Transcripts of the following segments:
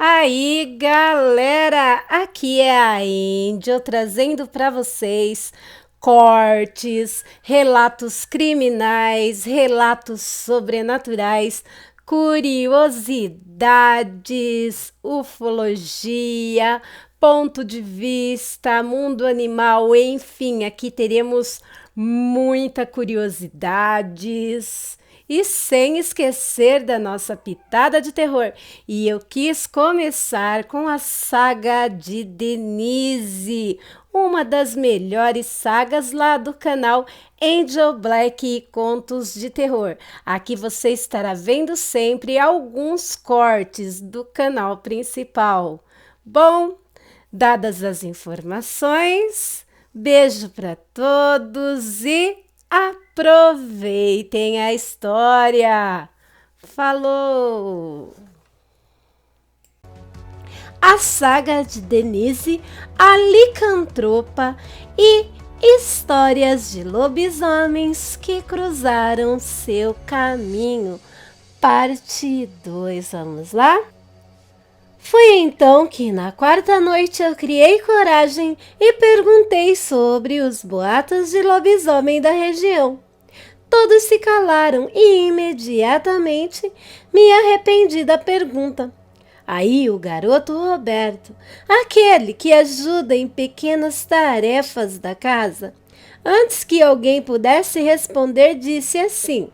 Aí, galera, aqui é a Angel trazendo para vocês cortes, relatos criminais, relatos sobrenaturais, curiosidades, ufologia, ponto de vista, mundo animal, enfim, aqui teremos muita curiosidades. E sem esquecer da nossa pitada de terror. E eu quis começar com a saga de Denise, uma das melhores sagas lá do canal Angel Black e Contos de Terror. Aqui você estará vendo sempre alguns cortes do canal principal. Bom, dadas as informações, beijo para todos e aproveitem a história. Falou! A saga de Denise, a licantropa e histórias de lobisomens que cruzaram seu caminho. Parte 2. Vamos lá? Foi então que na quarta noite eu criei coragem e perguntei sobre os boatos de lobisomem da região. Todos se calaram e imediatamente me arrependi da pergunta. Aí o garoto Roberto, aquele que ajuda em pequenas tarefas da casa, antes que alguém pudesse responder, disse assim: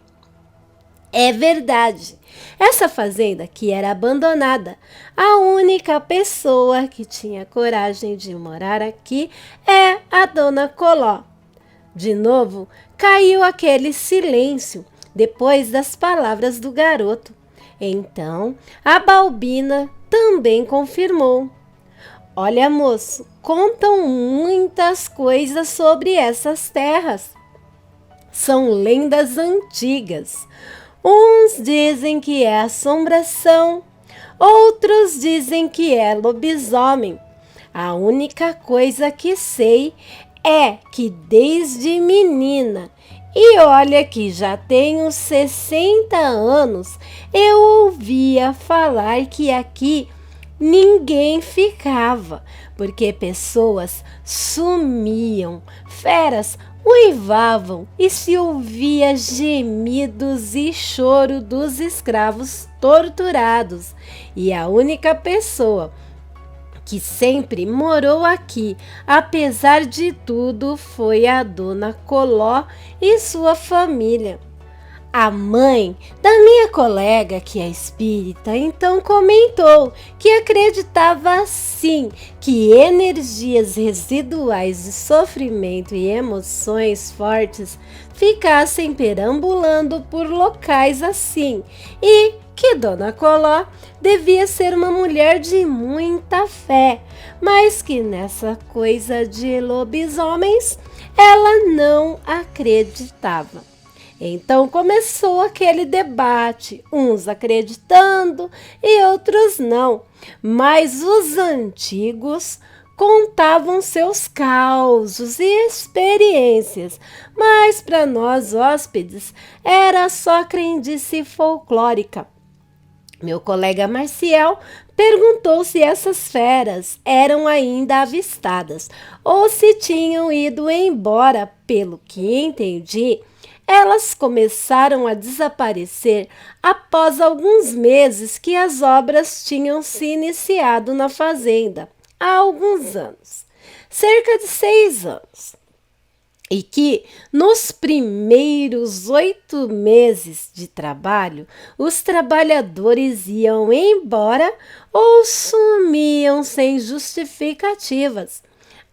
é verdade. Essa fazenda que era abandonada, a única pessoa que tinha coragem de morar aqui é a dona Coló. De novo, caiu aquele silêncio depois das palavras do garoto. Então, a Balbina também confirmou. Olha, moço, contam muitas coisas sobre essas terras. São lendas antigas. Uns dizem que é assombração, outros dizem que é lobisomem. A única coisa que sei é que desde menina, e olha que já tenho 60 anos, eu ouvia falar que aqui ninguém ficava, porque pessoas sumiam, feras uivavam e se ouvia gemidos e choro dos escravos torturados. E a única pessoa que sempre morou aqui, apesar de tudo, foi a dona Coló e sua família. A mãe da minha colega, que é espírita, então comentou que acreditava sim que energias residuais de sofrimento e emoções fortes ficassem perambulando por locais assim e que Dona Coló devia ser uma mulher de muita fé, mas que nessa coisa de lobisomens ela não acreditava. Então começou aquele debate, uns acreditando e outros não, mas os antigos contavam seus causos e experiências, mas para nós hóspedes era só crendice folclórica. Meu colega Marcial perguntou se essas feras eram ainda avistadas ou se tinham ido embora. Pelo que entendi, elas começaram a desaparecer após alguns meses que as obras tinham se iniciado na fazenda, há alguns anos, cerca de 6 anos. E que, nos primeiros 8 meses de trabalho, os trabalhadores iam embora ou sumiam sem justificativas.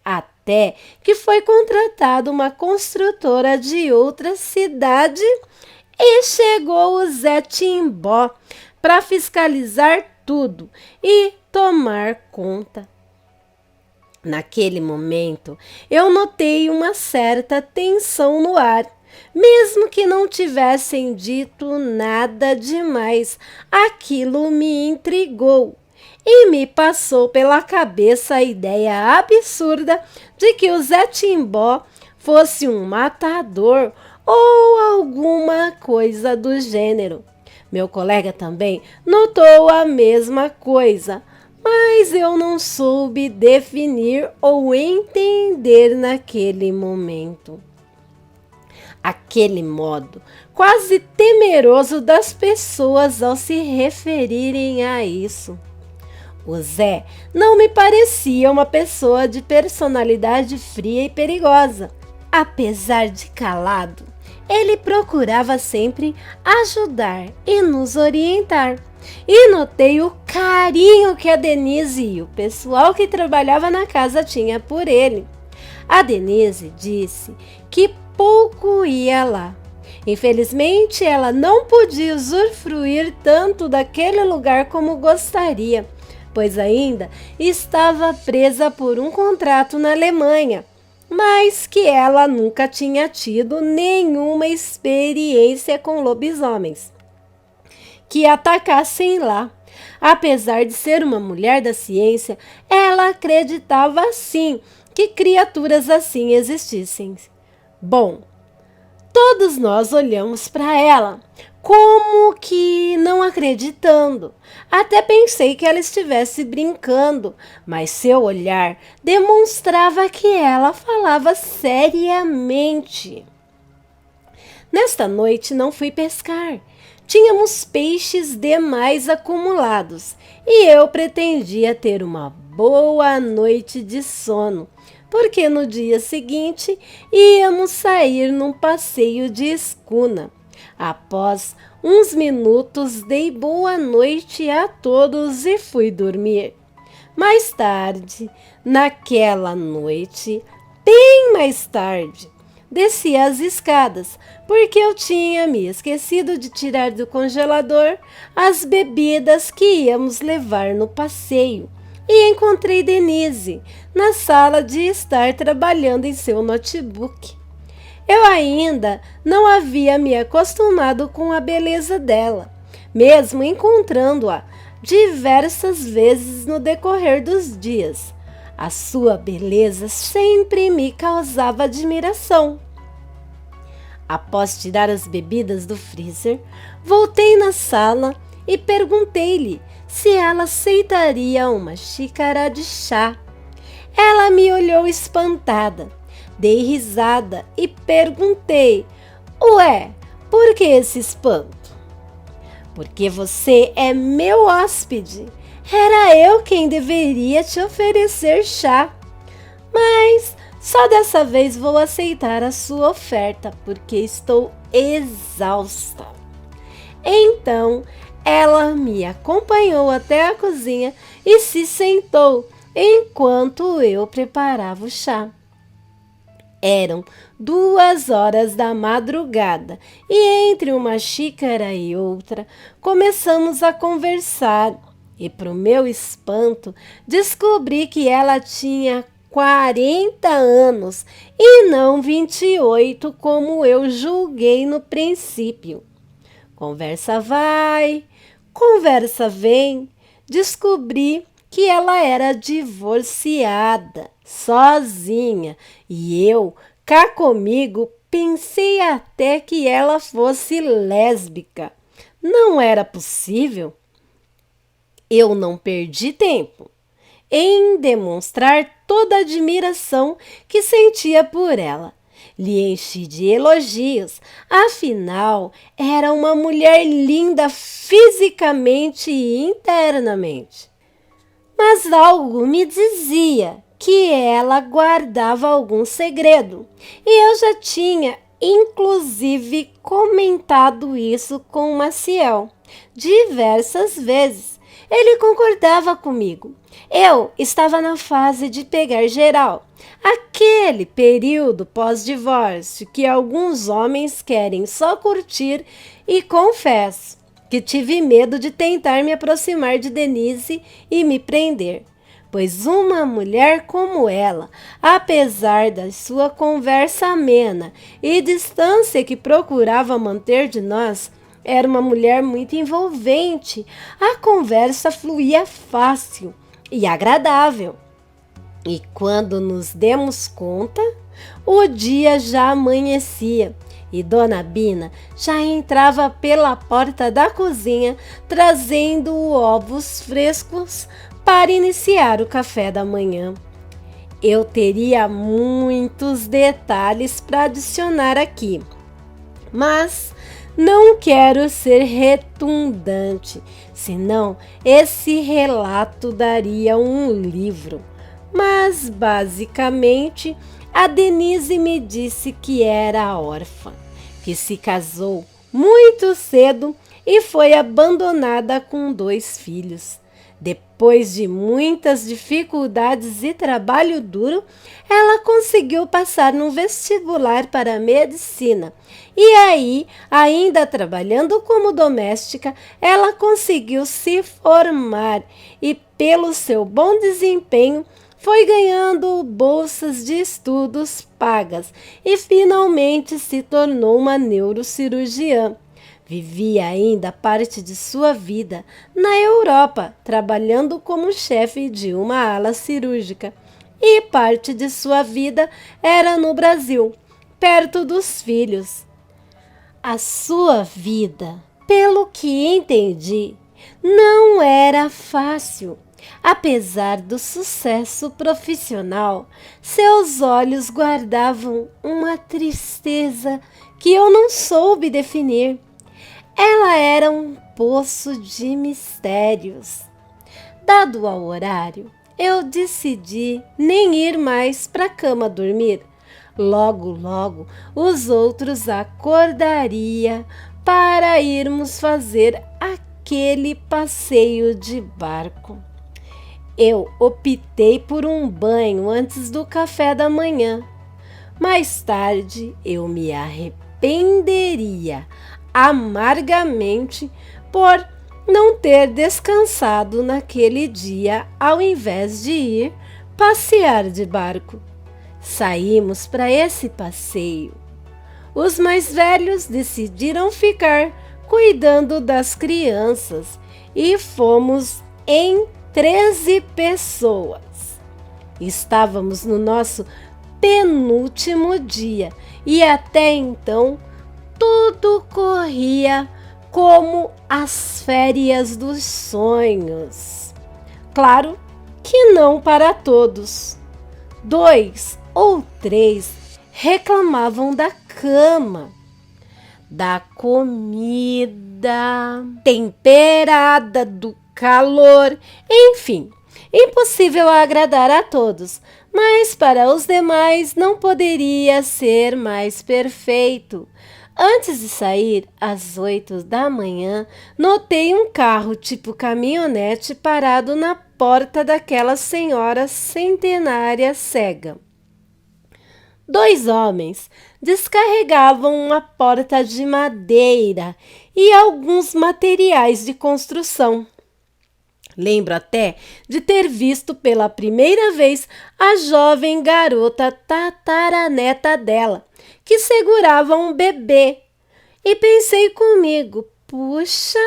Até que foi contratada uma construtora de outra cidade e chegou o Zé Timbó para fiscalizar tudo e tomar conta. Naquele momento, eu notei uma certa tensão no ar. Mesmo que não tivessem dito nada demais, aquilo me intrigou. E me passou pela cabeça a ideia absurda de que o Zé Timbó fosse um matador ou alguma coisa do gênero. Meu colega também notou a mesma coisa, mas eu não soube definir ou entender naquele momento. Aquele modo quase temeroso das pessoas ao se referirem a isso. O Zé não me parecia uma pessoa de personalidade fria e perigosa. Apesar de calado, ele procurava sempre ajudar e nos orientar. E notei o carinho que a Denise e o pessoal que trabalhava na casa tinha por ele. A Denise disse que pouco ia lá. Infelizmente, ela não podia usufruir tanto daquele lugar como gostaria, pois ainda estava presa por um contrato na Alemanha, mas que ela nunca tinha tido nenhuma experiência com lobisomens que atacassem lá. Apesar de ser uma mulher da ciência, ela acreditava sim que criaturas assim existissem. Bom, todos nós olhamos para ela, como que não acreditando. Até pensei que ela estivesse brincando, mas seu olhar demonstrava que ela falava seriamente. Nesta noite não fui pescar. Tínhamos peixes demais acumulados e eu pretendia ter uma boa noite de sono, porque no dia seguinte íamos sair num passeio de escuna. Após uns minutos, dei boa noite a todos e fui dormir. Mais tarde, naquela noite, bem mais tarde, desci as escadas, porque eu tinha me esquecido de tirar do congelador as bebidas que íamos levar no passeio. E encontrei Denise na sala de estar trabalhando em seu notebook. Eu ainda não havia me acostumado com a beleza dela, mesmo encontrando-a diversas vezes no decorrer dos dias. A sua beleza sempre me causava admiração. Após tirar as bebidas do freezer, voltei na sala e perguntei-lhe se ela aceitaria uma xícara de chá. Ela me olhou espantada. Dei risada e perguntei: ué, por que esse espanto? Porque você é meu hóspede. Era eu quem deveria te oferecer chá. Mas só dessa vez vou aceitar a sua oferta, porque estou exausta. Então, ela me acompanhou até a cozinha e se sentou enquanto eu preparava o chá. Eram 2 horas da madrugada e entre uma xícara e outra começamos a conversar. E para o meu espanto, descobri que ela tinha 40 anos e não 28, como eu julguei no princípio. Conversa vai, conversa vem. Descobri que ela era divorciada, sozinha, e eu, cá comigo, pensei até que ela fosse lésbica. Não era possível. Eu não perdi tempo em demonstrar toda a admiração que sentia por ela. Lhe enchi de elogios, afinal, era uma mulher linda fisicamente e internamente. Mas algo me dizia que ela guardava algum segredo, e eu já tinha, inclusive, comentado isso com Maciel diversas vezes. Ele concordava comigo. Eu estava na fase de pegar geral, aquele período pós-divórcio que alguns homens querem só curtir, e confesso que tive medo de tentar me aproximar de Denise e me prender, pois uma mulher como ela, apesar da sua conversa amena e distância que procurava manter de nós, era uma mulher muito envolvente. A conversa fluía fácil e agradável. E quando nos demos conta, o dia já amanhecia e Dona Bina já entrava pela porta da cozinha trazendo ovos frescos para iniciar o café da manhã. Eu teria muitos detalhes para adicionar aqui, mas não quero ser redundante, senão esse relato daria um livro. Mas, basicamente, a Denise me disse que era órfã, que se casou muito cedo e foi abandonada com 2 filhos. Depois de muitas dificuldades e trabalho duro, ela conseguiu passar no vestibular para medicina. E aí, ainda trabalhando como doméstica, ela conseguiu se formar e, pelo seu bom desempenho, foi ganhando bolsas de estudos pagas e finalmente se tornou uma neurocirurgiã. Vivia ainda parte de sua vida na Europa, trabalhando como chefe de uma ala cirúrgica, e parte de sua vida era no Brasil, perto dos filhos. A sua vida, pelo que entendi, não era fácil. Apesar do sucesso profissional, seus olhos guardavam uma tristeza que eu não soube definir. Ela era um poço de mistérios. Dado ao horário, eu decidi nem ir mais para a cama dormir. Logo, logo, os outros acordariam para irmos fazer aquele passeio de barco. Eu optei por um banho antes do café da manhã. Mais tarde, eu me arrependeria amargamente por não ter descansado naquele dia ao invés de ir passear de barco. Saímos para esse passeio. Os mais velhos decidiram ficar cuidando das crianças e fomos em 13 pessoas. Estávamos no nosso penúltimo dia e até então tudo corria como as férias dos sonhos. Claro que não para todos. 2 ou 3 reclamavam da cama, da comida temperada, do calor, enfim, impossível agradar a todos, mas para os demais não poderia ser mais perfeito. Antes de sair, às 8 da manhã, notei um carro tipo caminhonete parado na porta daquela senhora centenária cega. 2 homens descarregavam uma porta de madeira e alguns materiais de construção. Lembro até de ter visto pela primeira vez a jovem garota tataraneta dela, que segurava um bebê. E pensei comigo, puxa,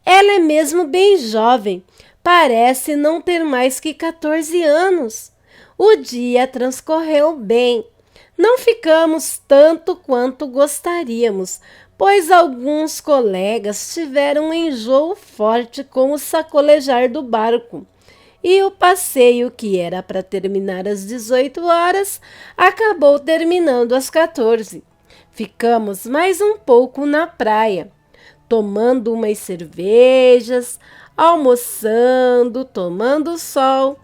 ela é mesmo bem jovem, parece não ter mais que 14 anos. O dia transcorreu bem. Não ficamos tanto quanto gostaríamos, pois alguns colegas tiveram um enjoo forte com o sacolejar do barco. E o passeio, que era para terminar às 18 horas, acabou terminando às 14. Ficamos mais um pouco na praia, tomando umas cervejas, almoçando, tomando sol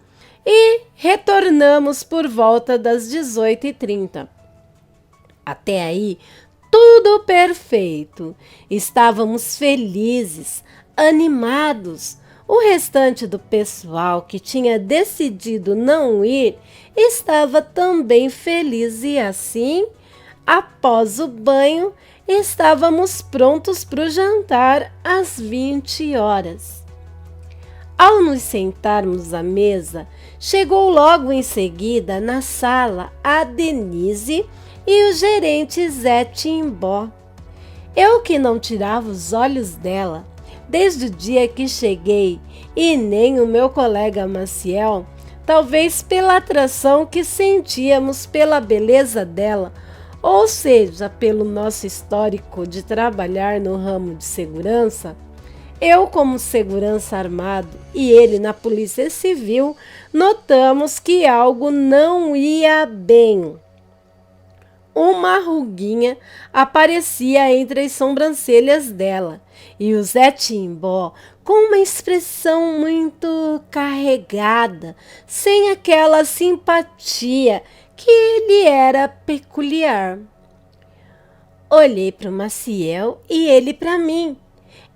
e retornamos por volta das 18h30. Até aí, tudo perfeito. Estávamos felizes, animados. O restante do pessoal que tinha decidido não ir estava também feliz e assim, após o banho, estávamos prontos para o jantar às 20 horas. Ao nos sentarmos à mesa, chegou logo em seguida na sala a Denise e o gerente Zé Timbó. Eu que não tirava os olhos dela desde o dia que cheguei, e nem o meu colega Maciel, talvez pela atração que sentíamos pela beleza dela, ou seja, pelo nosso histórico de trabalhar no ramo de segurança, Eu, como segurança armado, e ele na Polícia Civil, notamos que algo não ia bem. Uma ruguinha aparecia entre as sobrancelhas dela, e o Zé Timbó, com uma expressão muito carregada, sem aquela simpatia que lhe era peculiar. Olhei para o Maciel e ele para mim.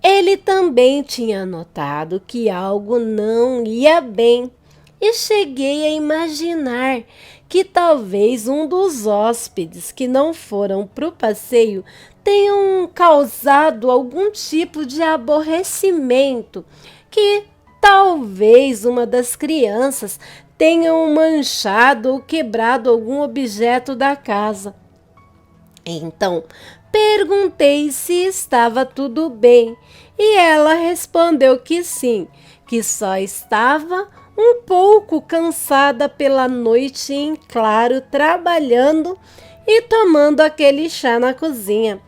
Ele também tinha notado que algo não ia bem e cheguei a imaginar que talvez um dos hóspedes que não foram para o passeio tenham causado algum tipo de aborrecimento, que talvez uma das crianças tenham manchado ou quebrado algum objeto da casa. Então, perguntei se estava tudo bem e ela respondeu que sim, que só estava um pouco cansada pela noite em claro trabalhando e tomando aquele chá na cozinha.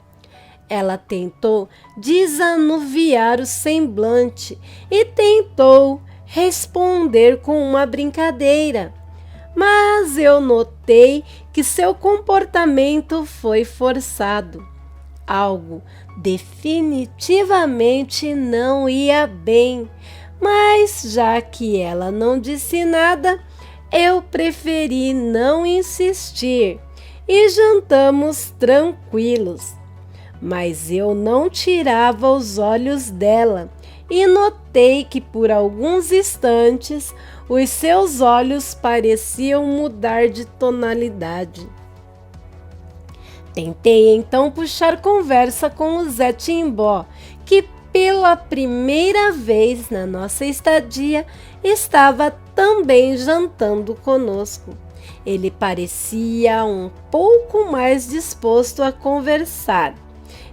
Ela tentou desanuviar o semblante e tentou responder com uma brincadeira. Mas eu notei que seu comportamento foi forçado. Algo definitivamente não ia bem, mas já que ela não disse nada, eu preferi não insistir e jantamos tranquilos. Mas eu não tirava os olhos dela e notei que por alguns instantes os seus olhos pareciam mudar de tonalidade. Tentei então puxar conversa com o Zé Timbó, que pela primeira vez na nossa estadia estava também jantando conosco. Ele parecia um pouco mais disposto a conversar,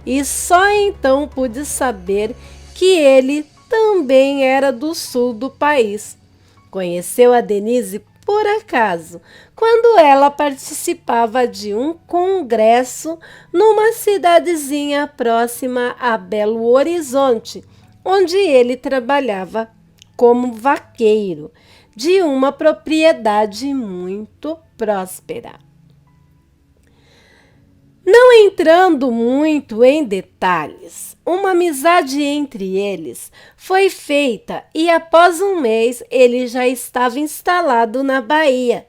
e só então pude saber que ele também era do sul do país. Conheceu a Denise por acaso, quando ela participava de um congresso numa cidadezinha próxima a Belo Horizonte, onde ele trabalhava como vaqueiro de uma propriedade muito próspera. Não entrando muito em detalhes, uma amizade entre eles foi feita e após um mês ele já estava instalado na Bahia.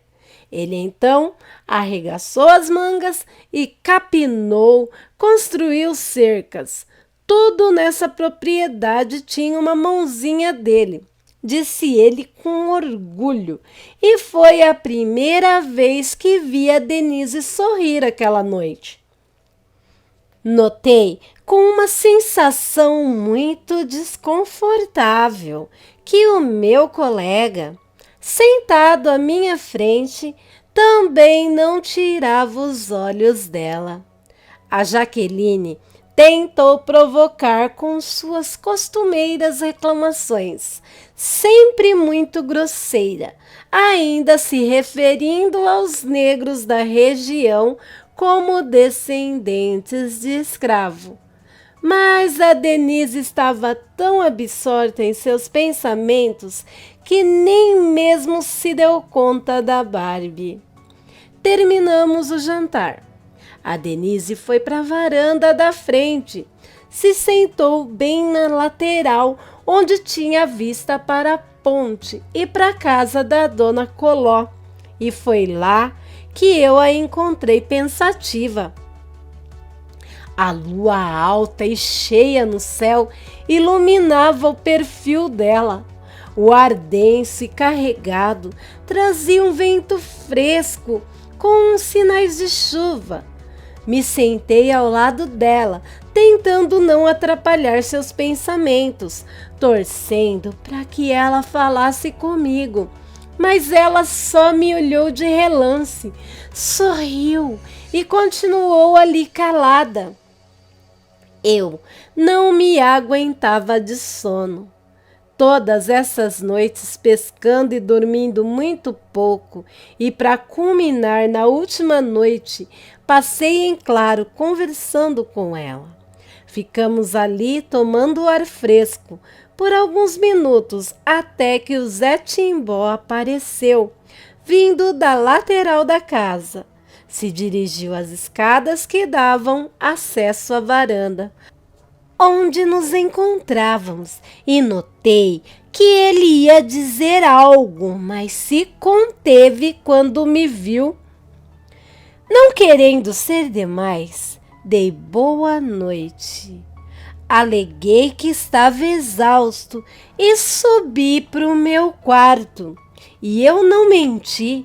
Ele então arregaçou as mangas e capinou, construiu cercas. Tudo nessa propriedade tinha uma mãozinha dele, disse ele com orgulho, e foi a primeira vez que vi a Denise sorrir aquela noite. Notei com uma sensação muito desconfortável que o meu colega, sentado à minha frente, também não tirava os olhos dela. A Jaqueline tentou provocar com suas costumeiras reclamações, sempre muito grosseira, ainda se referindo aos negros da região como descendentes de escravo. Mas a Denise estava tão absorta em seus pensamentos que nem mesmo se deu conta da Barbie. Terminamos o jantar. A Denise foi para a varanda da frente, se sentou bem na lateral, onde tinha vista para a ponte e para a casa da dona Coló, e foi lá que eu a encontrei pensativa. A lua alta e cheia no céu iluminava o perfil dela. O ar denso e carregado trazia um vento fresco com sinais de chuva. Me sentei ao lado dela, tentando não atrapalhar seus pensamentos, torcendo para que ela falasse comigo. Mas ela só me olhou de relance, sorriu e continuou ali calada. Eu não me aguentava de sono. Todas essas noites pescando e dormindo muito pouco, e para culminar na última noite, passei em claro conversando com ela. Ficamos ali tomando ar fresco por alguns minutos até que o Zé Timbó apareceu, vindo da lateral da casa. Se dirigiu às escadas que davam acesso à varanda, onde nos encontrávamos, e notei que ele ia dizer algo, mas se conteve quando me viu. Não querendo ser demais, dei boa noite. Aleguei que estava exausto e subi para o meu quarto. E eu não menti,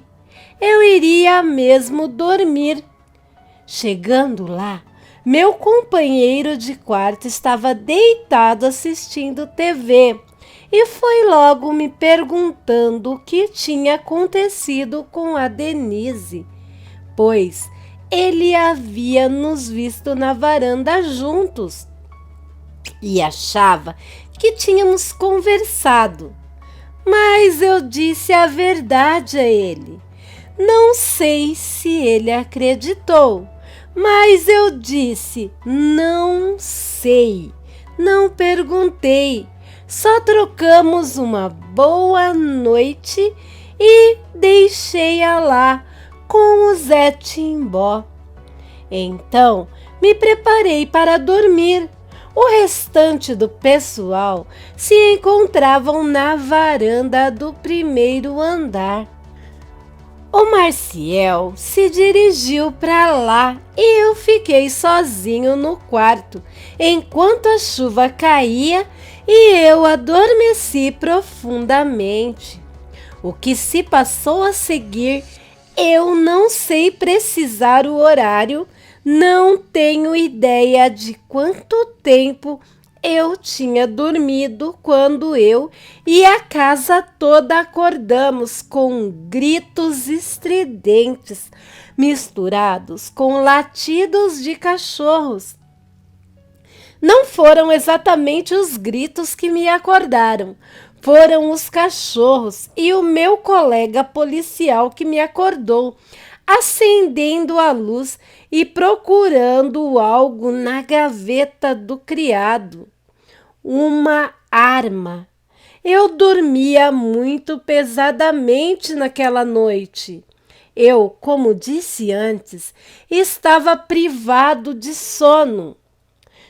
eu iria mesmo dormir. Chegando lá, meu companheiro de quarto estava deitado assistindo TV e foi logo me perguntando o que tinha acontecido com a Denise, pois ele havia nos visto na varanda juntos e achava que tínhamos conversado. Mas eu disse a verdade a ele. Não sei se ele acreditou, mas eu disse: não sei, não perguntei, só trocamos uma boa noite e deixei-a lá com o Zé Timbó. Então me preparei para dormir. O restante do pessoal se encontravam na varanda do primeiro andar. O Marciel se dirigiu para lá e eu fiquei sozinho no quarto, enquanto a chuva caía e eu adormeci profundamente. O que se passou a seguir, eu não sei precisar o horário, não tenho ideia de quanto tempo eu tinha dormido quando eu e a casa toda acordamos com gritos estridentes, misturados com latidos de cachorros. Não foram exatamente os gritos que me acordaram, foram os cachorros e o meu colega policial que me acordou, acendendo a luz e procurando algo na gaveta do criado. Uma arma. Eu dormia muito pesadamente naquela noite. Eu, como disse antes, estava privado de sono.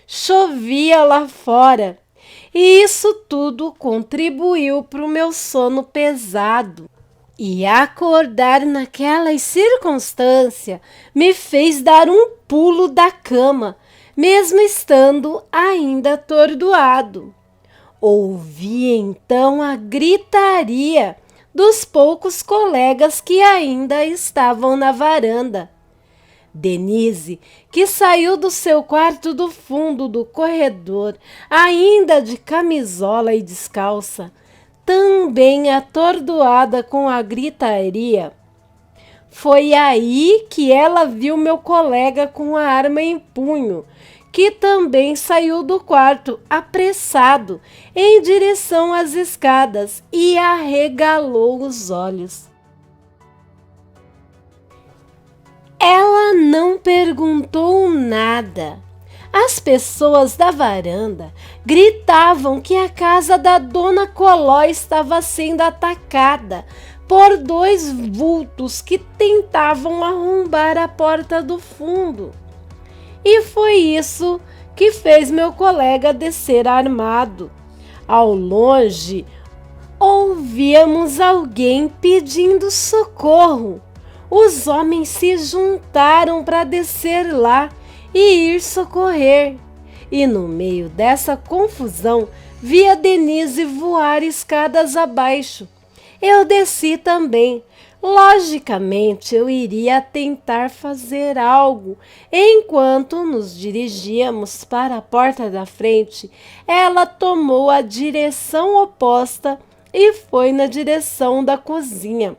Chovia lá fora e isso tudo contribuiu para o meu sono pesado. E acordar naquelas circunstâncias me fez dar um pulo da cama, mesmo estando ainda atordoado. Ouvi então a gritaria dos poucos colegas que ainda estavam na varanda. Denise, que saiu do seu quarto do fundo do corredor, ainda de camisola e descalça, também atordoada com a gritaria. Foi aí que ela viu meu colega com a arma em punho, que também saiu do quarto apressado em direção às escadas e arregalou os olhos. Ela não perguntou nada. As pessoas da varanda gritavam que a casa da Dona Coló estava sendo atacada por dois vultos que tentavam arrombar a porta do fundo. E foi isso que fez meu colega descer armado. Ao longe, ouvíamos alguém pedindo socorro. Os homens se juntaram para descer lá e ir socorrer. E no meio dessa confusão, vi a Denise voar escadas abaixo. Eu desci também. Logicamente, eu iria tentar fazer algo. Enquanto nos dirigíamos para a porta da frente, ela tomou a direção oposta e foi na direção da cozinha.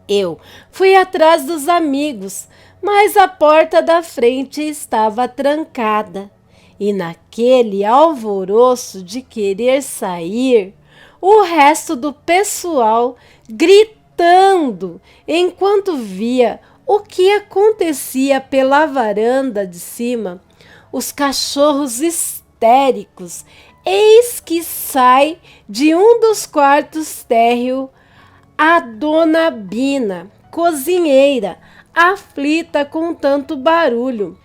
Eu fui atrás dos amigos, mas a porta da frente estava trancada. E naquele alvoroço de querer sair, o resto do pessoal gritando enquanto via o que acontecia pela varanda de cima, os cachorros histéricos. Eis que sai de um dos quartos térreo a dona Bina, cozinheira, aflita com tanto barulho.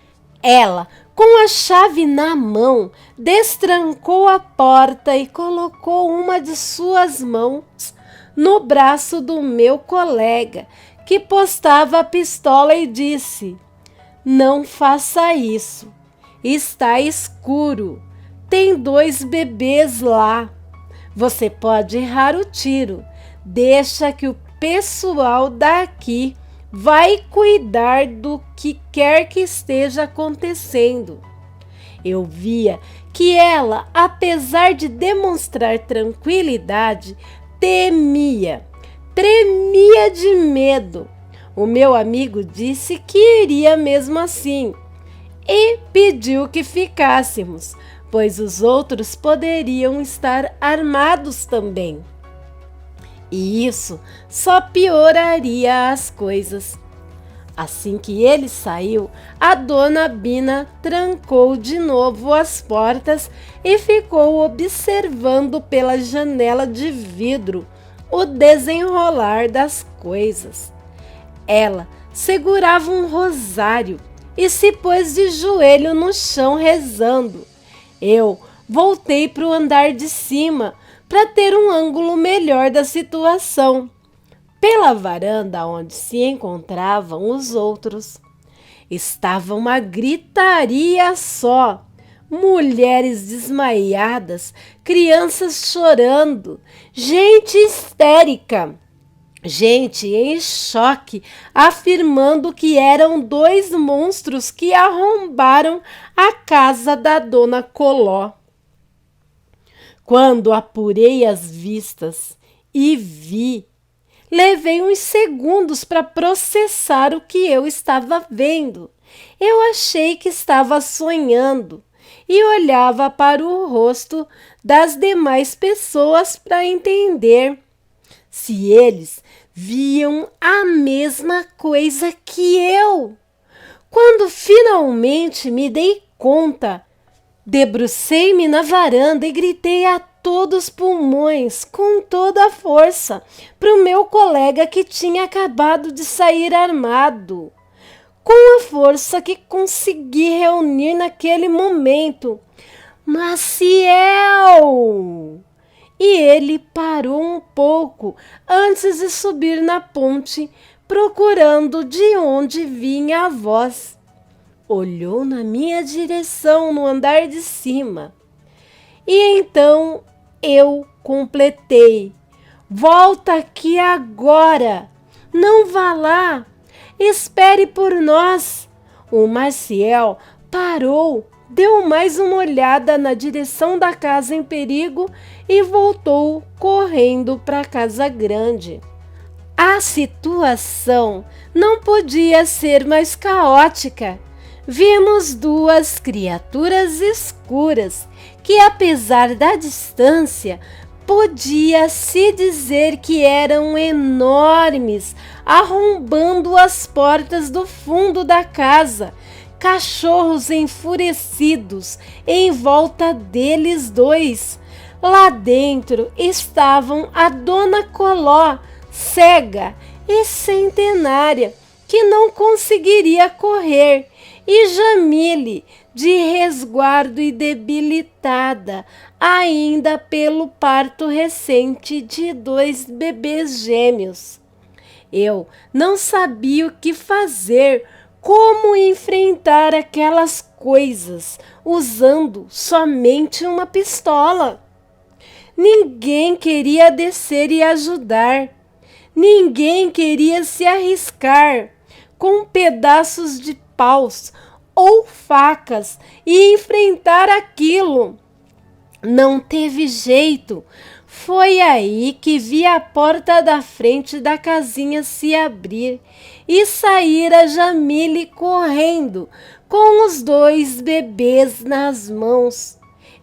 Ela, com a chave na mão, destrancou a porta e colocou uma de suas mãos no braço do meu colega, que postava a pistola, e disse: "Não faça isso. Está escuro. Tem 2 bebês lá. Você pode errar o tiro. Deixa que o pessoal daqui vai cuidar do que quer que esteja acontecendo." Eu via que ela, apesar de demonstrar tranquilidade, tremia de medo. O meu amigo disse que iria mesmo assim e pediu que ficássemos, pois os outros poderiam estar armados também. E isso só pioraria as coisas. Assim que ele saiu, a dona Bina trancou de novo as portas e ficou observando pela janela de vidro o desenrolar das coisas. Ela segurava um rosário e se pôs de joelho no chão rezando. Eu voltei para o andar de cima para ter um ângulo melhor da situação, pela varanda onde se encontravam os outros. Estava uma gritaria só. Mulheres desmaiadas, crianças chorando, gente histérica, gente em choque, afirmando que eram 2 monstros que arrombaram a casa da dona Coló. Quando apurei as vistas e vi, levei uns segundos para processar o que eu estava vendo. Eu achei que estava sonhando e olhava para o rosto das demais pessoas para entender se eles viam a mesma coisa que eu. Quando finalmente me dei conta, debrucei-me na varanda e gritei a todos os pulmões, com toda a força, para o meu colega que tinha acabado de sair armado, com a força que consegui reunir naquele momento. "Maciel!" E ele parou um pouco antes de subir na ponte, procurando de onde vinha a voz. Olhou na minha direção no andar de cima. E então eu completei: "Volta aqui agora! Não vá lá! Espere por nós!" O Maciel parou, deu mais uma olhada na direção da casa em perigo e voltou correndo para a casa grande. A situação não podia ser mais caótica. Vimos 2 criaturas escuras que, apesar da distância, podia-se dizer que eram enormes, arrombando as portas do fundo da casa. Cachorros enfurecidos em volta deles 2. Lá dentro estavam a dona Coló, cega e centenária, que não conseguiria correr, e Jamile, de resguardo e debilitada, ainda pelo parto recente de 2 bebês gêmeos. Eu não sabia o que fazer, como enfrentar aquelas coisas, usando somente uma pistola. Ninguém queria descer e ajudar. Ninguém queria se arriscar com pedaços de paus ou facas e enfrentar aquilo. Não teve jeito. Foi aí que vi a porta da frente da casinha se abrir e sair a Jamile correndo com os 2 bebês nas mãos,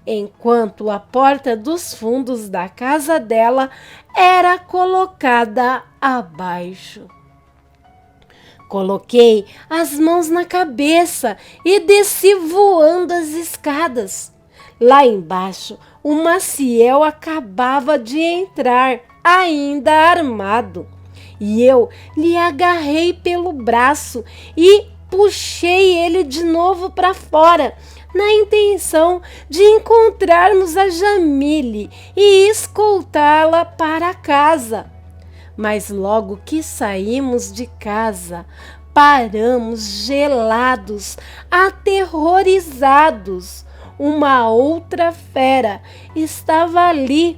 enquanto a porta dos fundos da casa dela era colocada abaixo. Coloquei as mãos na cabeça e desci voando as escadas. Lá embaixo, o Maciel acabava de entrar, ainda armado. E eu lhe agarrei pelo braço e puxei ele de novo para fora, na intenção de encontrarmos a Jamile e escoltá-la para casa. Mas logo que saímos de casa, paramos gelados, aterrorizados. Uma outra fera estava ali,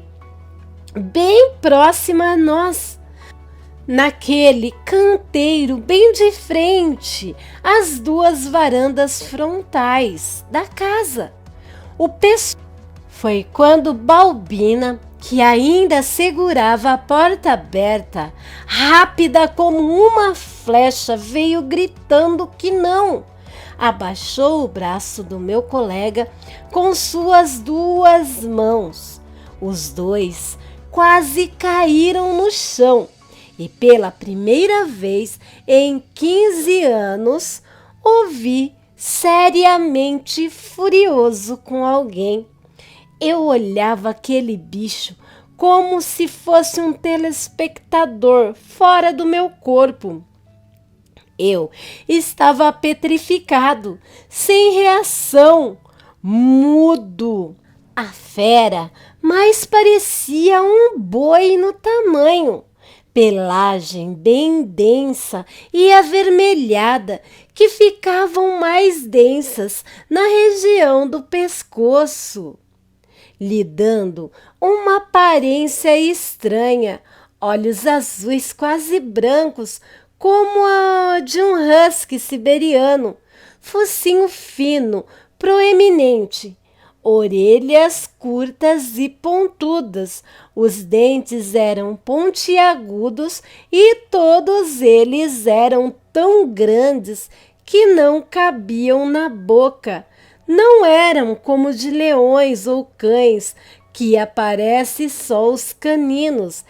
bem próxima a nós, naquele canteiro bem de frente às duas varandas frontais da casa. Foi quando Balbina, que ainda segurava a porta aberta, rápida como uma flecha, veio gritando que não. Abaixou o braço do meu colega com suas duas mãos. Os dois quase caíram no chão e pela primeira vez em 15 anos ouvi seriamente furioso com alguém. Eu olhava aquele bicho como se fosse um telespectador fora do meu corpo. Eu estava petrificado, sem reação, mudo. A fera mais parecia um boi no tamanho, pelagem bem densa e avermelhada, que ficavam mais densas na região do pescoço, lhe dando uma aparência estranha, olhos azuis quase brancos, como a de um husky siberiano, focinho fino, proeminente, orelhas curtas e pontudas, os dentes eram pontiagudos e todos eles eram tão grandes que não cabiam na boca. Não eram como de leões ou cães, que aparecem só os caninos.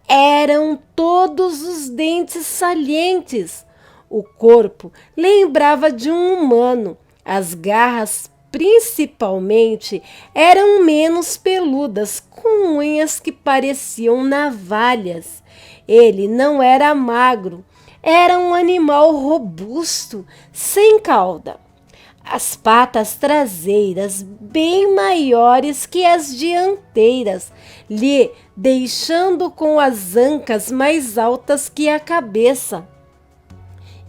Eram todos os dentes salientes. O corpo lembrava de um humano. As garras, principalmente, eram menos peludas, com unhas que pareciam navalhas. Ele não era magro, era um animal robusto, sem cauda. As patas traseiras bem maiores que as dianteiras, lhe deixando com as ancas mais altas que a cabeça.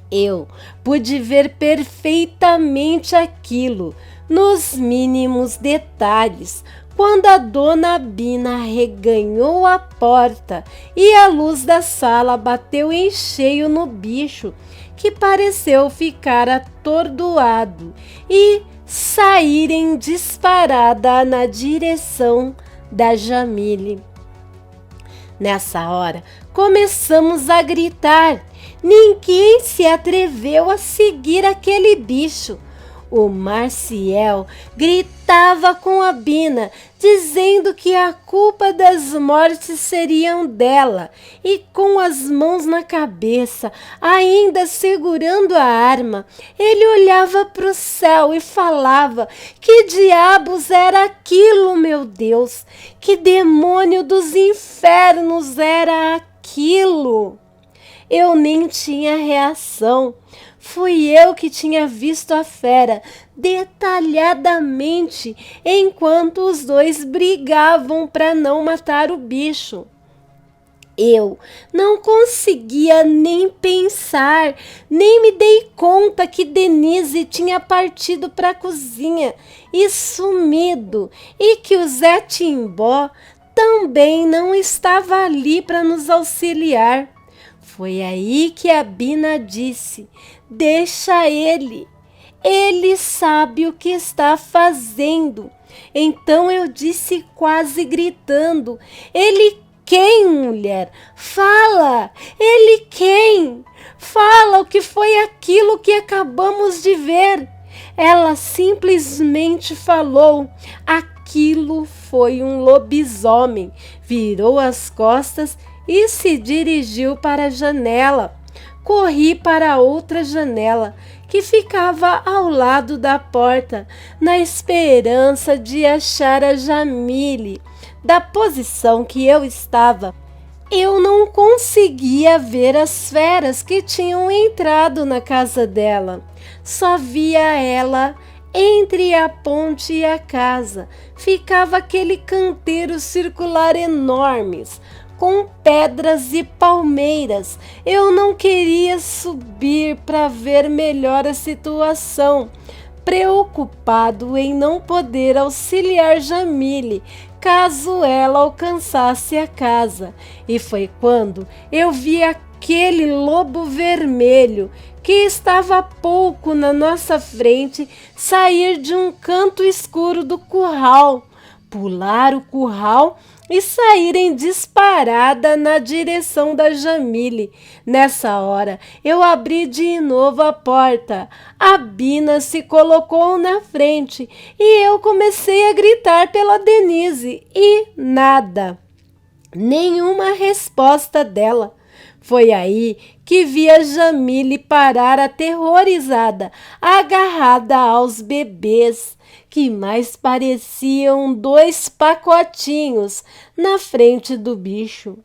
Eu pude ver perfeitamente aquilo, nos mínimos detalhes, quando a dona Bina arreganhou a porta e a luz da sala bateu em cheio no bicho, que pareceu ficar atordoado e sair em disparada na direção da Jamile. Nessa hora, começamos a gritar. Ninguém se atreveu a seguir aquele bicho. O Maciel gritava com a Bina, dizendo que a culpa das mortes seriam dela, e com as mãos na cabeça, ainda segurando a arma, ele olhava para o céu e falava: que diabos era aquilo, meu Deus? Que demônio dos infernos era aquilo? Eu nem tinha reação. Fui eu que tinha visto a fera detalhadamente enquanto os dois brigavam para não matar o bicho. Eu não conseguia nem pensar, nem me dei conta que Denise tinha partido para a cozinha e sumido, e que o Zé Timbó também não estava ali para nos auxiliar. Foi aí que a Bina disse: deixa ele sabe o que está fazendo. Então eu disse quase gritando: ele quem, mulher? Fala! Ele quem? Fala o que foi aquilo que acabamos de ver. Ela simplesmente falou: aquilo foi um lobisomem. Virou as costas e se dirigiu para a janela. corri para a outra janela, que ficava ao lado da porta, na esperança de achar a Jamile. Da posição que eu estava, eu não conseguia ver as feras que tinham entrado na casa dela. Só via ela. Entre a ponte e a casa ficava aquele canteiro circular enormes, com pedras e palmeiras. Eu não queria subir para ver melhor a situação, preocupado em não poder auxiliar Jamile caso ela alcançasse a casa. E foi quando eu vi aquele lobo vermelho que estava há pouco na nossa frente sair de um canto escuro do curral, pular o curral e sair em disparada na direção da Jamile. Nessa hora, eu abri de novo a porta. A Bina se colocou na frente e eu comecei a gritar pela Denise e nada. Nenhuma resposta dela. Foi aí que vi a Jamile parar aterrorizada, agarrada aos bebês, que mais pareciam 2 pacotinhos na frente do bicho.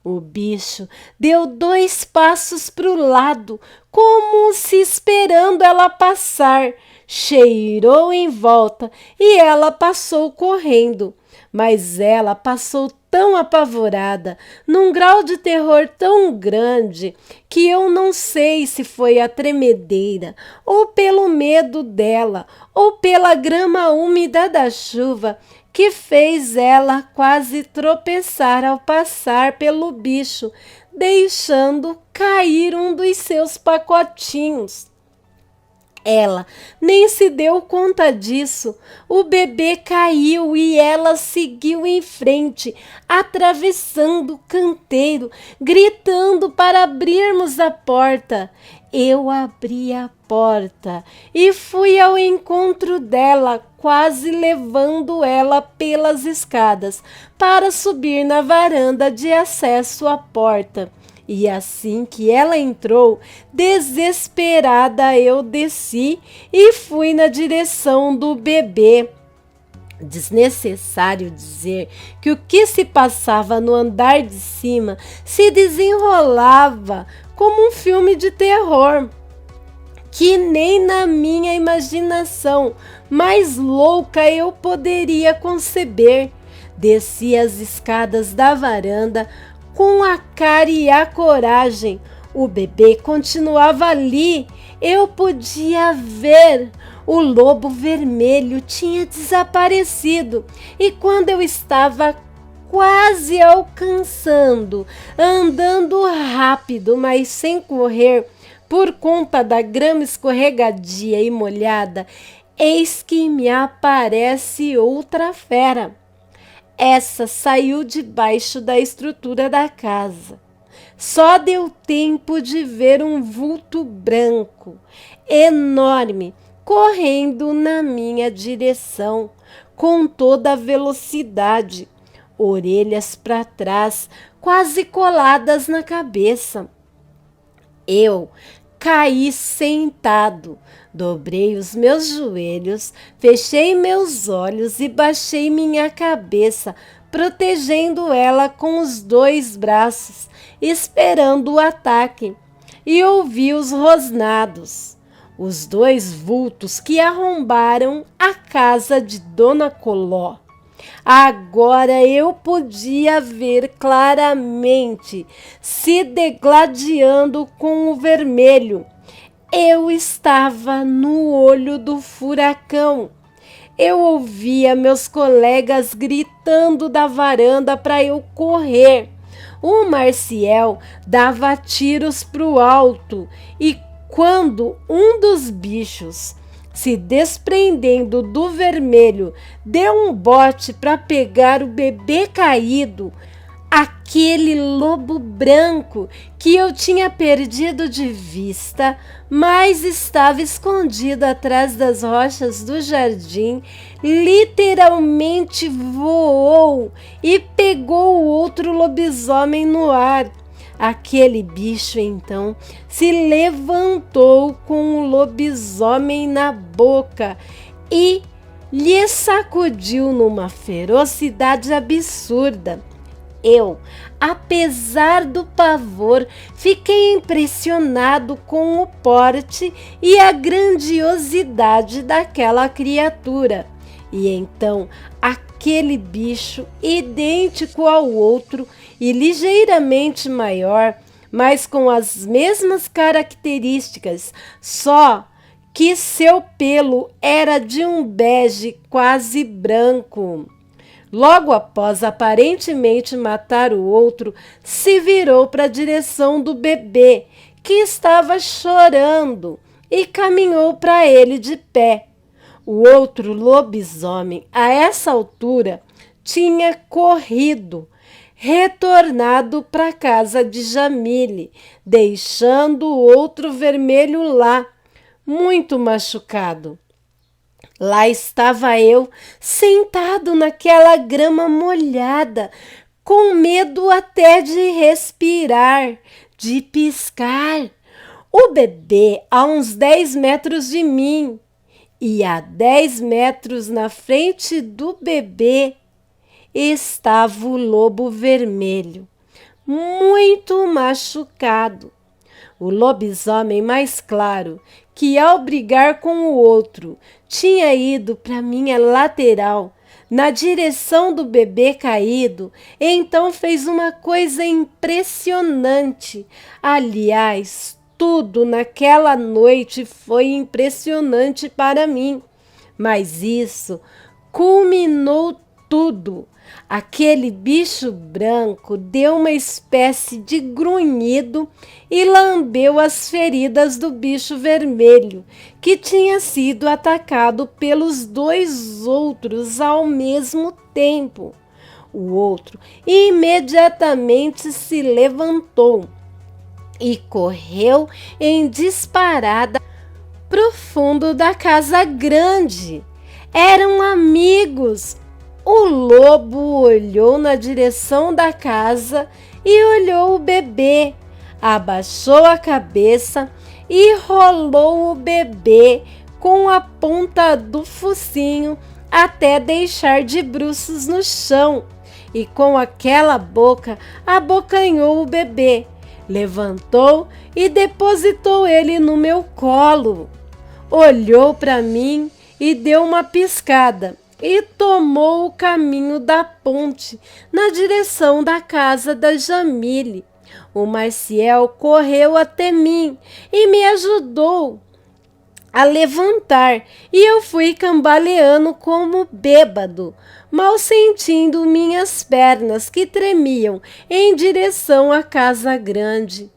O bicho deu 2 passos para o lado, como se esperando ela passar, cheirou em volta e ela passou correndo. Mas ela passou tão apavorada, num grau de terror tão grande, que eu não sei se foi a tremedeira, ou pelo medo dela, ou pela grama úmida da chuva, que fez ela quase tropeçar ao passar pelo bicho, deixando cair um dos seus pacotinhos. Ela nem se deu conta disso. O bebê caiu e ela seguiu em frente, atravessando o canteiro, gritando para abrirmos a porta. Eu abri a porta e fui ao encontro dela, quase levando ela pelas escadas para subir na varanda de acesso à porta. E assim que ela entrou, desesperada, eu desci e fui na direção do bebê. Desnecessário dizer que o que se passava no andar de cima se desenrolava como um filme de terror, que nem na minha imaginação mais louca eu poderia conceber. Desci as escadas da varanda com a cara e a coragem. O bebê continuava ali. Eu podia ver. O lobo vermelho tinha desaparecido. E quando eu estava quase alcançando, andando rápido, mas sem correr, por conta da grama escorregadia e molhada, eis que me aparece outra fera. Essa saiu debaixo da estrutura da casa. Só deu tempo de ver um vulto branco, enorme, correndo na minha direção, com toda a velocidade, orelhas para trás, quase coladas na cabeça. Eu caí sentado, dobrei os meus joelhos, fechei meus olhos e baixei minha cabeça, protegendo ela com os 2 braços, esperando o ataque. E ouvi os rosnados, os 2 vultos que arrombaram a casa de Dona Coló. Agora eu podia ver claramente, se degladiando com o vermelho. Eu estava no olho do furacão. Eu ouvia meus colegas gritando da varanda para eu correr. O Marciel dava tiros para o alto e quando um dos bichos, se desprendendo do vermelho, deu um bote para pegar o bebê caído, aquele lobo branco que eu tinha perdido de vista, mas estava escondido atrás das rochas do jardim, literalmente voou e pegou o outro lobisomem no ar. Aquele bicho então se levantou com o lobisomem na boca e lhe sacudiu numa ferocidade absurda. Eu, apesar do pavor, fiquei impressionado com o porte e a grandiosidade daquela criatura. E então, aquele bicho, idêntico ao outro e ligeiramente maior, mas com as mesmas características, só que seu pelo era de um bege quase branco. Logo após aparentemente matar o outro, se virou para a direção do bebê, que estava chorando, e caminhou para ele de pé. O outro lobisomem, a essa altura, tinha corrido, retornado para a casa de Jamile, deixando o outro vermelho lá, muito machucado. Lá estava eu, sentado naquela grama molhada, com medo até de respirar, de piscar. O bebê a uns 10 metros de mim, e a 10 metros na frente do bebê estava o lobo vermelho, muito machucado. O lobisomem mais claro, que ao brigar com o outro, tinha ido para minha lateral, na direção do bebê caído, então fez uma coisa impressionante. Aliás, tudo naquela noite foi impressionante para mim, mas isso culminou tudo. Aquele bicho branco deu uma espécie de grunhido e lambeu as feridas do bicho vermelho, que tinha sido atacado pelos dois outros ao mesmo tempo. O outro imediatamente se levantou e correu em disparada para o fundo da casa grande. Eram amigos. O lobo olhou na direção da casa e olhou o bebê, abaixou a cabeça e rolou o bebê com a ponta do focinho até deixar de bruços no chão, e com aquela boca abocanhou o bebê, levantou e depositou ele no meu colo. Olhou para mim e deu uma piscada e tomou o caminho da ponte na direção da casa da Jamile. O Maciel correu até mim e me ajudou a levantar, e eu fui cambaleando como bêbado, mal sentindo minhas pernas que tremiam em direção à casa grande.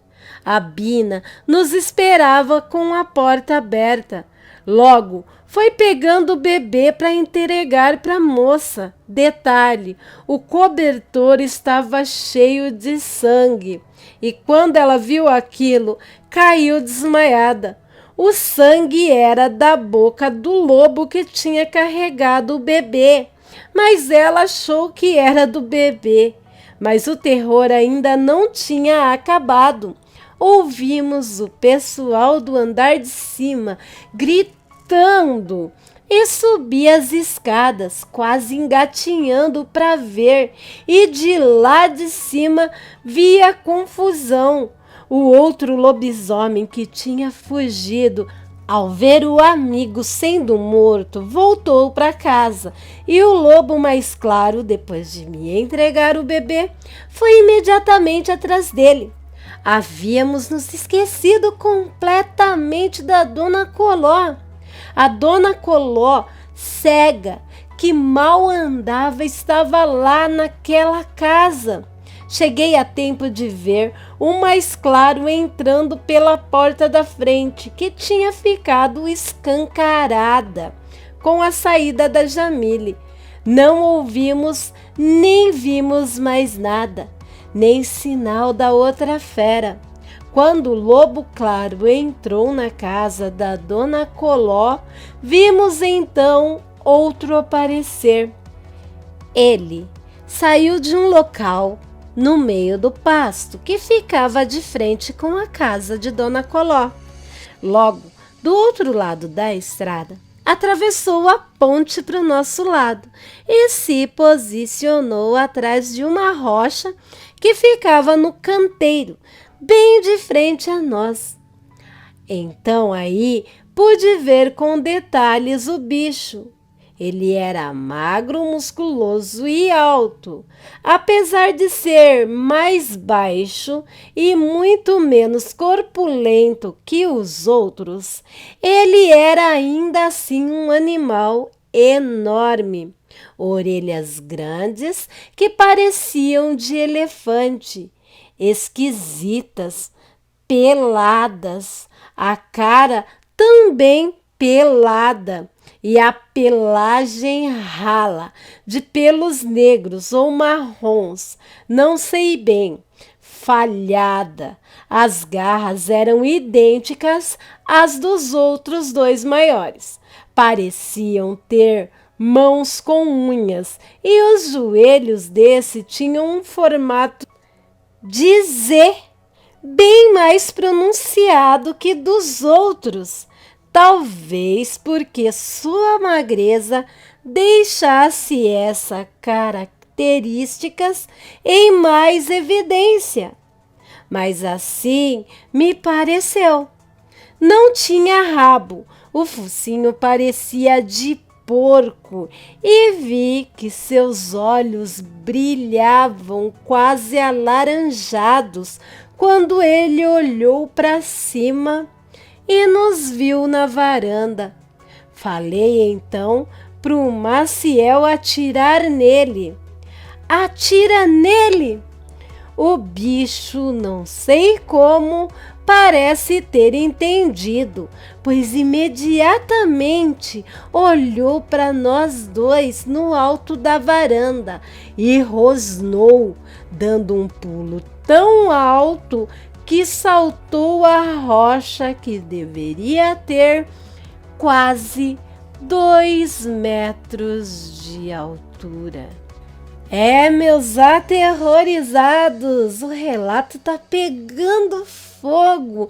A Bina nos esperava com a porta aberta. Logo, foi pegando o bebê para entregar para a moça. Detalhe, o cobertor estava cheio de sangue, e quando ela viu aquilo, caiu desmaiada. O sangue era da boca do lobo que tinha carregado o bebê, mas ela achou que era do bebê. Mas o terror ainda não tinha acabado. Ouvimos o pessoal do andar de cima gritando e subi as escadas, quase engatinhando para ver, e de lá de cima vi a confusão. O outro lobisomem que tinha fugido, ao ver o amigo sendo morto, voltou para casa, e o lobo mais claro, depois de me entregar o bebê, foi imediatamente atrás dele. Havíamos nos esquecido completamente da Dona Coló. A Dona Coló, cega, que mal andava, estava lá naquela casa. Cheguei a tempo de ver o mais claro entrando pela porta da frente, que tinha ficado escancarada com a saída da Jamile. Não ouvimos nem vimos mais nada, nem sinal da outra fera. Quando o lobo claro entrou na casa da Dona Coló, vimos então outro aparecer. Ele saiu de um local no meio do pasto que ficava de frente com a casa de Dona Coló. Logo, do outro lado da estrada, atravessou a ponte para o nosso lado e se posicionou atrás de uma rocha que ficava no canteiro, bem de frente a nós. Então aí pude ver com detalhes o bicho. Ele era magro, musculoso e alto. Apesar de ser mais baixo e muito menos corpulento que os outros, ele era ainda assim um animal enorme. Orelhas grandes que pareciam de elefante, esquisitas, peladas, a cara também pelada e a pelagem rala, de pelos negros ou marrons, não sei bem, falhada. As garras eram idênticas às dos outros dois maiores. Pareciam ter mãos com unhas e os joelhos desse tinham um formato de Z, bem mais pronunciado que dos outros. Talvez porque sua magreza deixasse essas características em mais evidência. Mas assim me pareceu. Não tinha rabo, o focinho parecia de porco e vi que seus olhos brilhavam quase alaranjados quando ele olhou para cima e nos viu na varanda. Falei então pro Maciel atirar nele. Atira nele! O bicho, não sei como, parece ter entendido, pois imediatamente olhou para nós dois no alto da varanda e rosnou, dando um pulo tão alto que saltou a rocha que deveria ter quase 2 metros de altura. Meus aterrorizados, o relato tá pegando fogo.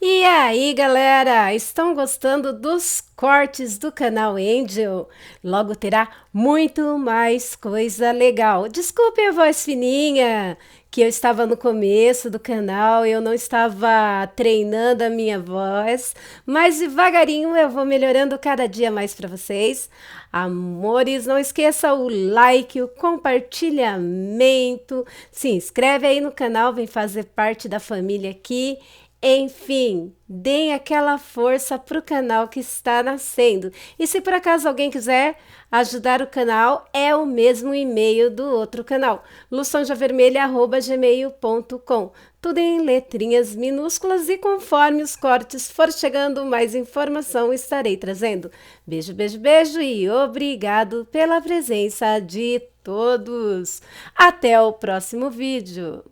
E aí, galera, estão gostando dos cortes do canal Angel? Logo terá muito mais coisa legal. Desculpe a voz fininha, que eu estava no começo do canal, eu não estava treinando a minha voz, mas devagarinho eu vou melhorando cada dia mais para vocês. Amores, não esqueça o like, o compartilhamento, se inscreve aí no canal, vem fazer parte da família aqui. Enfim, deem aquela força para o canal que está nascendo. E se por acaso alguém quiser ajudar o canal, é o mesmo e-mail do outro canal, luçonjavermelha@gmail.com. Tudo em letrinhas minúsculas e conforme os cortes for chegando, mais informação estarei trazendo. Beijo, beijo, beijo e obrigado pela presença de todos. Até o próximo vídeo.